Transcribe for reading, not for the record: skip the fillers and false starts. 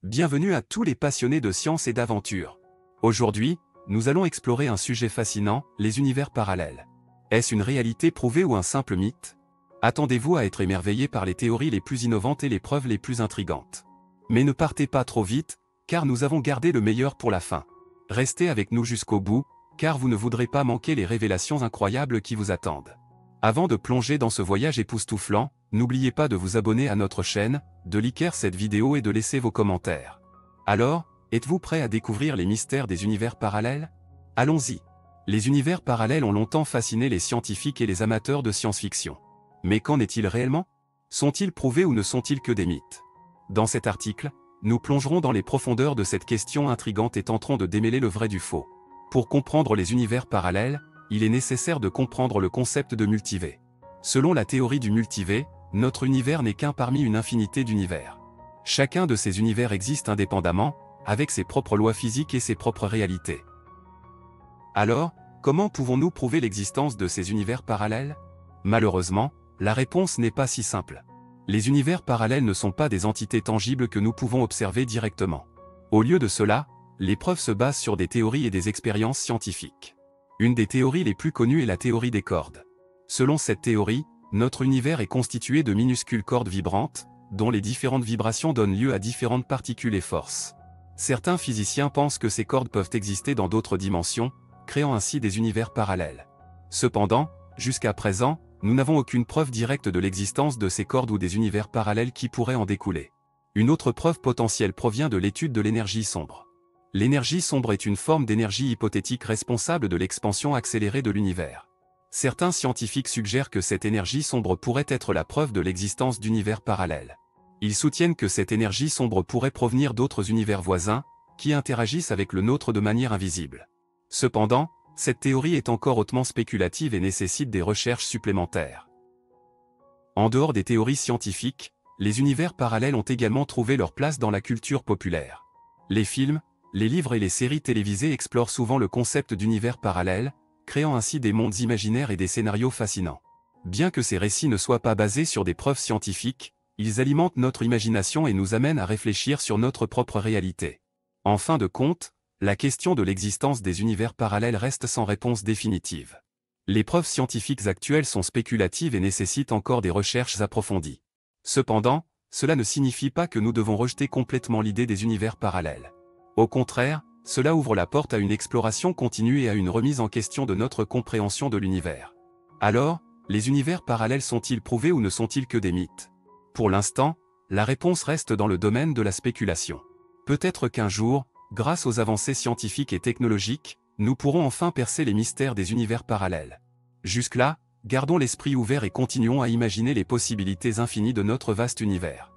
Bienvenue à tous les passionnés de science et d'aventure. Aujourd'hui, nous allons explorer un sujet fascinant, les univers parallèles. Est-ce une réalité prouvée ou un simple mythe? Attendez-vous à être émerveillé par les théories les plus innovantes et les preuves les plus intrigantes. Mais ne partez pas trop vite, car nous avons gardé le meilleur pour la fin. Restez avec nous jusqu'au bout, car vous ne voudrez pas manquer les révélations incroyables qui vous attendent. Avant de plonger dans ce voyage époustouflant, n'oubliez pas de vous abonner à notre chaîne, de liker cette vidéo et de laisser vos commentaires. Alors, êtes-vous prêt à découvrir les mystères des univers parallèles? Allons-y. Les univers parallèles ont longtemps fasciné les scientifiques et les amateurs de science-fiction. Mais qu'en est-il réellement? Sont-ils prouvés ou ne sont-ils que des mythes? Dans cet article, nous plongerons dans les profondeurs de cette question intrigante et tenterons de démêler le vrai du faux. Pour comprendre les univers parallèles, il est nécessaire de comprendre le concept de multivers. Selon la théorie du multivers, notre univers n'est qu'un parmi une infinité d'univers. Chacun de ces univers existe indépendamment, avec ses propres lois physiques et ses propres réalités. Alors, comment pouvons-nous prouver l'existence de ces univers parallèles? Malheureusement, la réponse n'est pas si simple. Les univers parallèles ne sont pas des entités tangibles que nous pouvons observer directement. Au lieu de cela, les preuves se basent sur des théories et des expériences scientifiques. Une des théories les plus connues est la théorie des cordes. Selon cette théorie, notre univers est constitué de minuscules cordes vibrantes, dont les différentes vibrations donnent lieu à différentes particules et forces. Certains physiciens pensent que ces cordes peuvent exister dans d'autres dimensions, créant ainsi des univers parallèles. Cependant, jusqu'à présent, nous n'avons aucune preuve directe de l'existence de ces cordes ou des univers parallèles qui pourraient en découler. Une autre preuve potentielle provient de l'étude de l'énergie sombre. L'énergie sombre est une forme d'énergie hypothétique responsable de l'expansion accélérée de l'univers. Certains scientifiques suggèrent que cette énergie sombre pourrait être la preuve de l'existence d'univers parallèles. Ils soutiennent que cette énergie sombre pourrait provenir d'autres univers voisins, qui interagissent avec le nôtre de manière invisible. Cependant, cette théorie est encore hautement spéculative et nécessite des recherches supplémentaires. En dehors des théories scientifiques, les univers parallèles ont également trouvé leur place dans la culture populaire. Les films, les livres et les séries télévisées explorent souvent le concept d'univers parallèles, créant ainsi des mondes imaginaires et des scénarios fascinants. Bien que ces récits ne soient pas basés sur des preuves scientifiques, ils alimentent notre imagination et nous amènent à réfléchir sur notre propre réalité. En fin de compte, la question de l'existence des univers parallèles reste sans réponse définitive. Les preuves scientifiques actuelles sont spéculatives et nécessitent encore des recherches approfondies. Cependant, cela ne signifie pas que nous devons rejeter complètement l'idée des univers parallèles. Au contraire, cela ouvre la porte à une exploration continue et à une remise en question de notre compréhension de l'univers. Alors, les univers parallèles sont-ils prouvés ou ne sont-ils que des mythes? Pour l'instant, la réponse reste dans le domaine de la spéculation. Peut-être qu'un jour, grâce aux avancées scientifiques et technologiques, nous pourrons enfin percer les mystères des univers parallèles. Jusque-là, gardons l'esprit ouvert et continuons à imaginer les possibilités infinies de notre vaste univers.